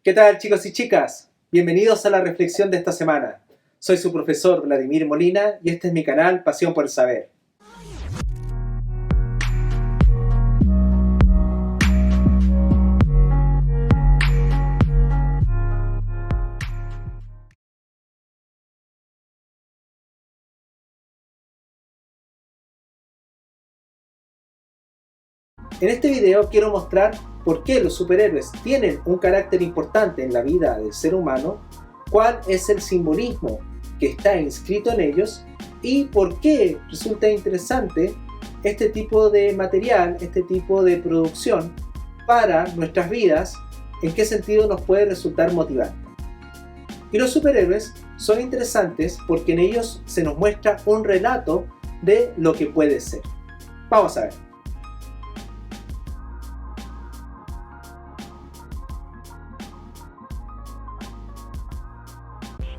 ¿Qué tal, chicos y chicas? Bienvenidos a la reflexión de esta semana. Soy su profesor Vladimir Molina y este es mi canal Pasión por el Saber. En este video quiero mostrar por qué los superhéroes tienen un carácter importante en la vida del ser humano, cuál es el simbolismo que está inscrito en ellos y por qué resulta interesante este tipo de material, este tipo de producción para nuestras vidas, en qué sentido nos puede resultar motivante. Y los superhéroes son interesantes porque en ellos se nos muestra un relato de lo que puede ser. Vamos a ver.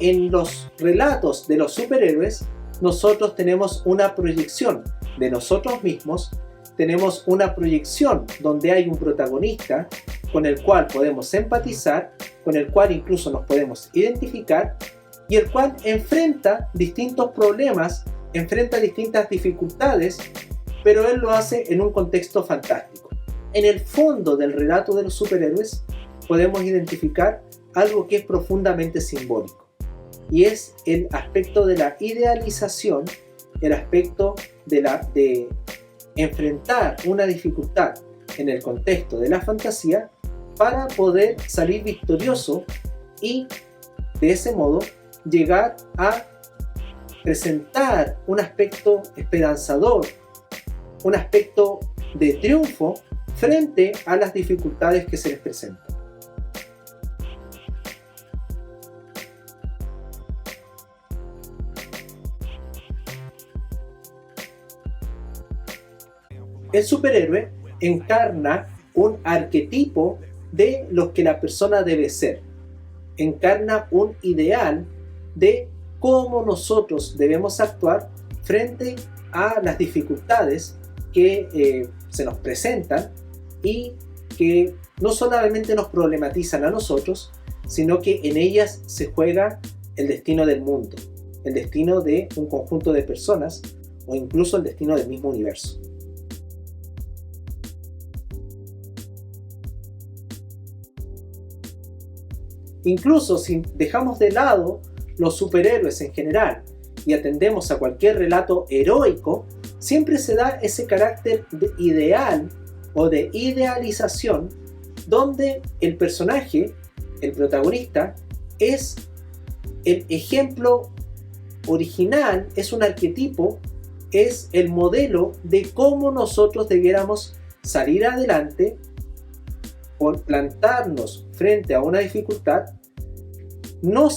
En los relatos de los superhéroes, nosotros tenemos una proyección de nosotros mismos, tenemos una proyección donde hay un protagonista con el cual podemos empatizar, con el cual incluso nos podemos identificar y el cual enfrenta distintos problemas, enfrenta distintas dificultades, pero él lo hace en un contexto fantástico. En el fondo del relato de los superhéroes podemos identificar algo que es profundamente simbólico. Y es el aspecto de la idealización, el aspecto de enfrentar una dificultad en el contexto de la fantasía para poder salir victorioso y de ese modo llegar a presentar un aspecto esperanzador, un aspecto de triunfo frente a las dificultades que se les presentan. El superhéroe encarna un arquetipo de lo que la persona debe ser. Encarna un ideal de cómo nosotros debemos actuar frente a las dificultades que se nos presentan y que no solamente nos problematizan a nosotros, sino que en ellas se juega el destino del mundo, el destino de un conjunto de personas o incluso el destino del mismo universo. Incluso si dejamos de lado los superhéroes en general y atendemos a cualquier relato heroico, siempre se da ese carácter ideal o de idealización donde el personaje, el protagonista, es el ejemplo original, es un arquetipo, es el modelo de cómo nosotros debiéramos salir adelante por plantarnos frente a una dificultad, no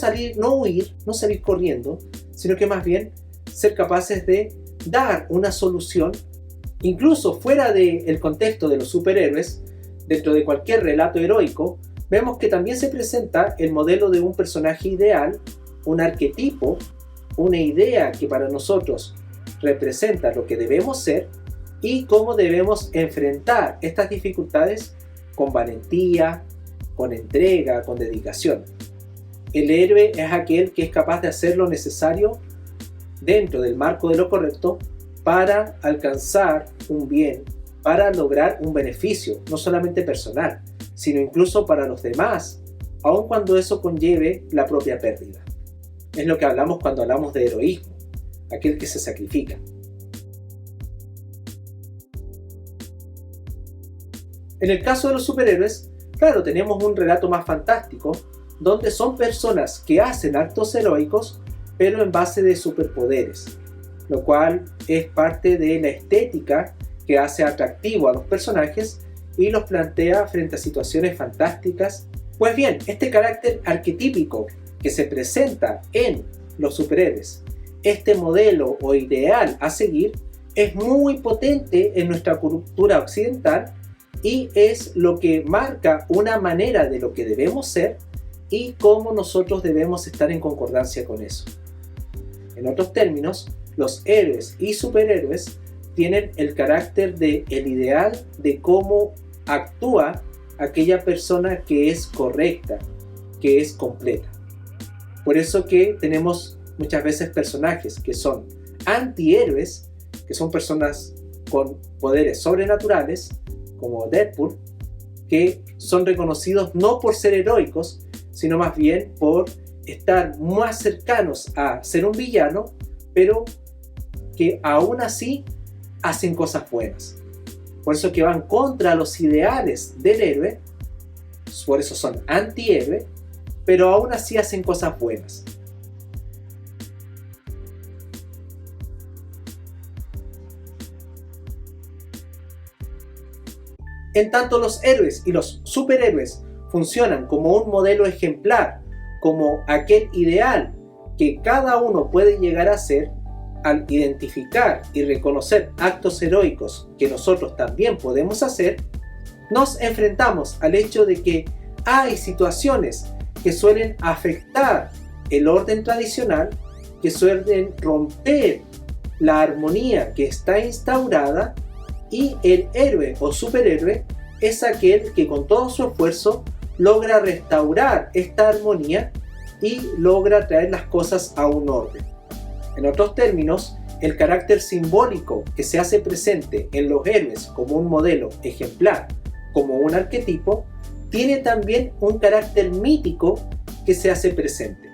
huir, no salir corriendo, sino que más bien ser capaces de dar una solución, incluso fuera del contexto de los superhéroes, dentro de cualquier relato heroico, vemos que también se presenta el modelo de un personaje ideal, un arquetipo, una idea que para nosotros representa lo que debemos ser y cómo debemos enfrentar estas dificultades con valentía, con entrega, con dedicación. El héroe es aquel que es capaz de hacer lo necesario dentro del marco de lo correcto para alcanzar un bien, para lograr un beneficio, no solamente personal, sino incluso para los demás, aun cuando eso conlleve la propia pérdida. Es lo que hablamos cuando hablamos de heroísmo, aquel que se sacrifica. En el caso de los superhéroes, claro, tenemos un relato más fantástico, donde son personas que hacen actos heroicos, pero en base de superpoderes, lo cual es parte de la estética que hace atractivo a los personajes y los plantea frente a situaciones fantásticas. Pues bien, este carácter arquetípico que se presenta en los superhéroes, este modelo o ideal a seguir, es muy potente en nuestra cultura occidental y es lo que marca una manera de lo que debemos ser y cómo nosotros debemos estar en concordancia con eso. En otros términos, los héroes y superhéroes tienen el carácter de el ideal de cómo actúa aquella persona que es correcta, que es completa. Por eso que tenemos muchas veces personajes que son antihéroes, que son personas con poderes sobrenaturales, como Deadpool, que son reconocidos no por ser heroicos, sino más bien por estar más cercanos a ser un villano, pero que aún así hacen cosas buenas. Por eso que van contra los ideales del héroe, por eso son antihéroe, pero aún así hacen cosas buenas. En tanto los héroes y los superhéroes funcionan como un modelo ejemplar, como aquel ideal que cada uno puede llegar a ser, al identificar y reconocer actos heroicos que nosotros también podemos hacer, nos enfrentamos al hecho de que hay situaciones que suelen afectar el orden tradicional, que suelen romper la armonía que está instaurada, y el héroe o superhéroe es aquel que con todo su esfuerzo logra restaurar esta armonía y logra traer las cosas a un orden. En otros términos, el carácter simbólico que se hace presente en los héroes como un modelo ejemplar, como un arquetipo, tiene también un carácter mítico que se hace presente.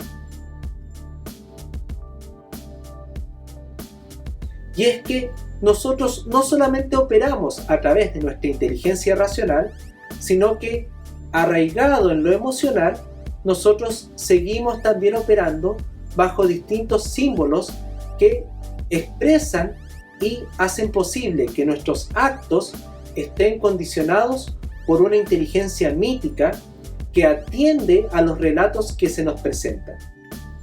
Y es que nosotros no solamente operamos a través de nuestra inteligencia racional, sino que arraigado en lo emocional, nosotros seguimos también operando bajo distintos símbolos que expresan y hacen posible que nuestros actos estén condicionados por una inteligencia mítica que atiende a los relatos que se nos presentan.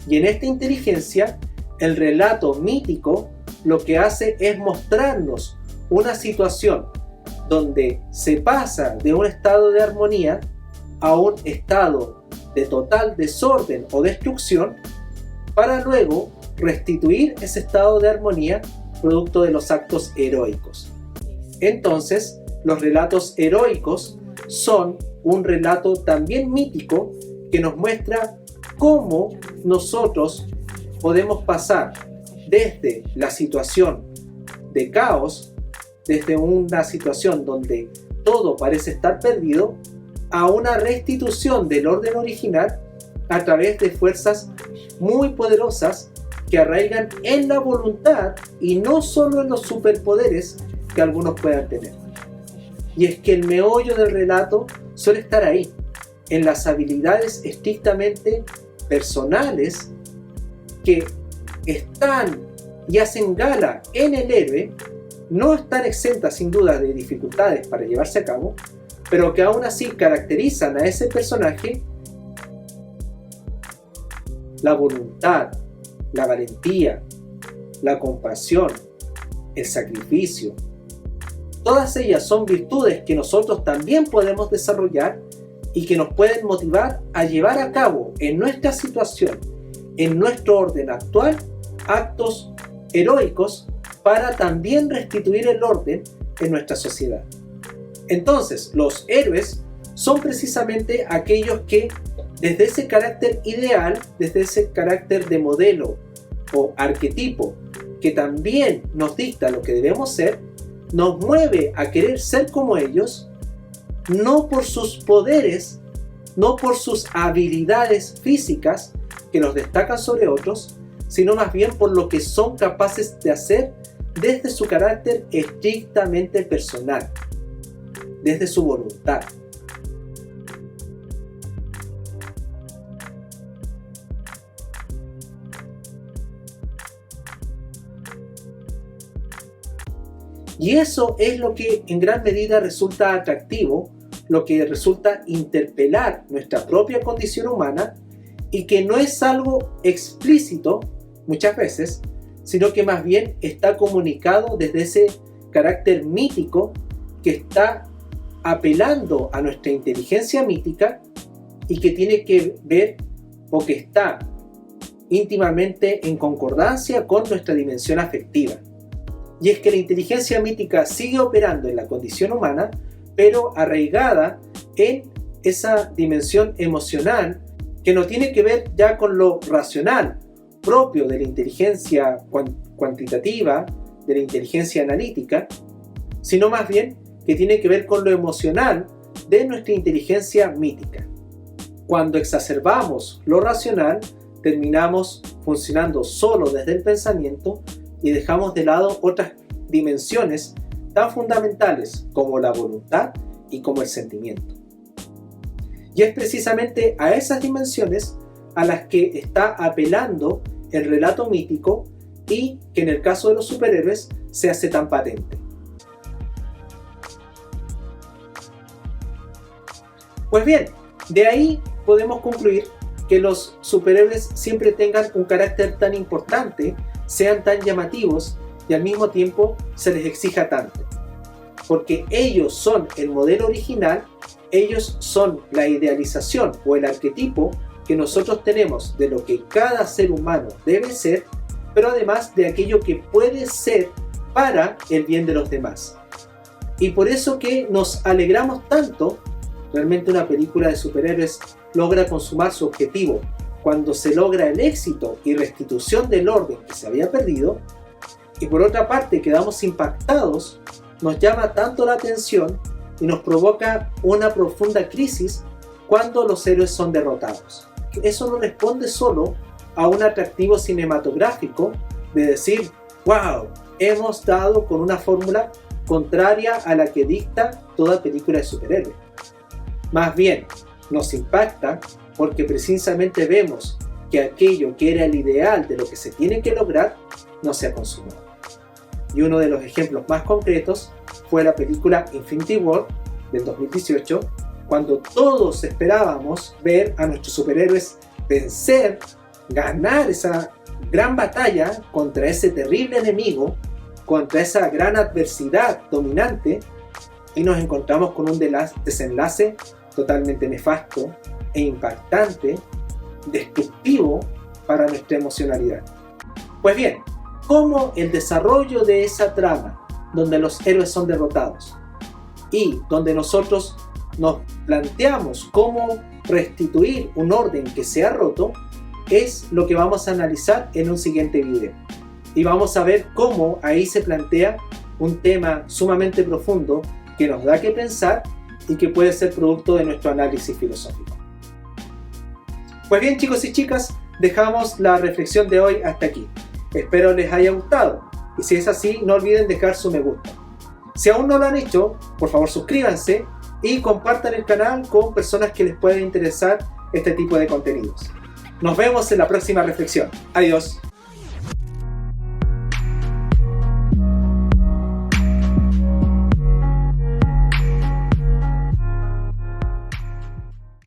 Y en esta inteligencia, el relato mítico lo que hace es mostrarnos una situación donde se pasa de un estado de armonía a un estado de total desorden o destrucción, para luego restituir ese estado de armonía producto de los actos heroicos. Entonces, los relatos heroicos son un relato también mítico que nos muestra cómo nosotros podemos pasar desde la situación de caos, desde una situación donde todo parece estar perdido, a una restitución del orden original a través de fuerzas muy poderosas que arraigan en la voluntad y no solo en los superpoderes que algunos puedan tener. Y es que el meollo del relato suele estar ahí, en las habilidades estrictamente personales que están y hacen gala en el héroe, no están exentas sin duda de dificultades para llevarse a cabo, pero que aún así caracterizan a ese personaje: la voluntad, la valentía, la compasión, el sacrificio. Todas ellas son virtudes que nosotros también podemos desarrollar y que nos pueden motivar a llevar a cabo en nuestra situación, en nuestro orden actual, actos heroicos para también restituir el orden en nuestra sociedad. Entonces, los héroes son precisamente aquellos que, desde ese carácter ideal, desde ese carácter de modelo o arquetipo que también nos dicta lo que debemos ser, nos mueve a querer ser como ellos, no por sus poderes, no por sus habilidades físicas que los destacan sobre otros, sino más bien por lo que son capaces de hacer desde su carácter estrictamente personal, desde su voluntad. Y eso es lo que en gran medida resulta atractivo, lo que resulta interpelar nuestra propia condición humana, y que no es algo explícito muchas veces, sino que más bien está comunicado desde ese carácter mítico que está apelando a nuestra inteligencia mítica y que tiene que ver o que está íntimamente en concordancia con nuestra dimensión afectiva. Y es que la inteligencia mítica sigue operando en la condición humana, pero arraigada en esa dimensión emocional que no tiene que ver ya con lo racional propio de la inteligencia cuantitativa, de la inteligencia analítica, sino más bien que tiene que ver con lo emocional de nuestra inteligencia mítica. Cuando exacerbamos lo racional, terminamos funcionando solo desde el pensamiento y dejamos de lado otras dimensiones tan fundamentales como la voluntad y como el sentimiento. Y es precisamente a esas dimensiones a las que está apelando el relato mítico y que en el caso de los superhéroes se hace tan patente. Pues bien, de ahí podemos concluir que los superhéroes siempre tengan un carácter tan importante, sean tan llamativos y al mismo tiempo se les exija tanto. Porque ellos son el modelo original, ellos son la idealización o el arquetipo que nosotros tenemos de lo que cada ser humano debe ser, pero además de aquello que puede ser para el bien de los demás. Y por eso que nos alegramos tanto. Realmente una película de superhéroes logra consumar su objetivo cuando se logra el éxito y restitución del orden que se había perdido, y por otra parte quedamos impactados, nos llama tanto la atención y nos provoca una profunda crisis cuando los héroes son derrotados. Eso no responde solo a un atractivo cinematográfico de decir, wow, hemos dado con una fórmula contraria a la que dicta toda película de superhéroes. Más bien, nos impacta porque precisamente vemos que aquello que era el ideal de lo que se tiene que lograr no se ha consumado. Y uno de los ejemplos más concretos fue la película Infinity War del 2018, cuando todos esperábamos ver a nuestros superhéroes vencer, ganar esa gran batalla contra ese terrible enemigo, contra esa gran adversidad dominante, y nos encontramos con un desenlace totalmente nefasto e impactante, destructivo para nuestra emocionalidad. Pues bien, ¿cómo el desarrollo de esa trama, donde los héroes son derrotados y donde nosotros nos planteamos cómo restituir un orden que se ha roto, es lo que vamos a analizar en un siguiente video? Y vamos a ver cómo ahí se plantea un tema sumamente profundo que nos da que pensar y que puede ser producto de nuestro análisis filosófico. Pues bien, chicos y chicas, dejamos la reflexión de hoy hasta aquí. Espero les haya gustado, y si es así, no olviden dejar su me gusta. Si aún no lo han hecho, por favor suscríbanse y compartan el canal con personas que les pueda interesar este tipo de contenidos. Nos vemos en la próxima reflexión. Adiós.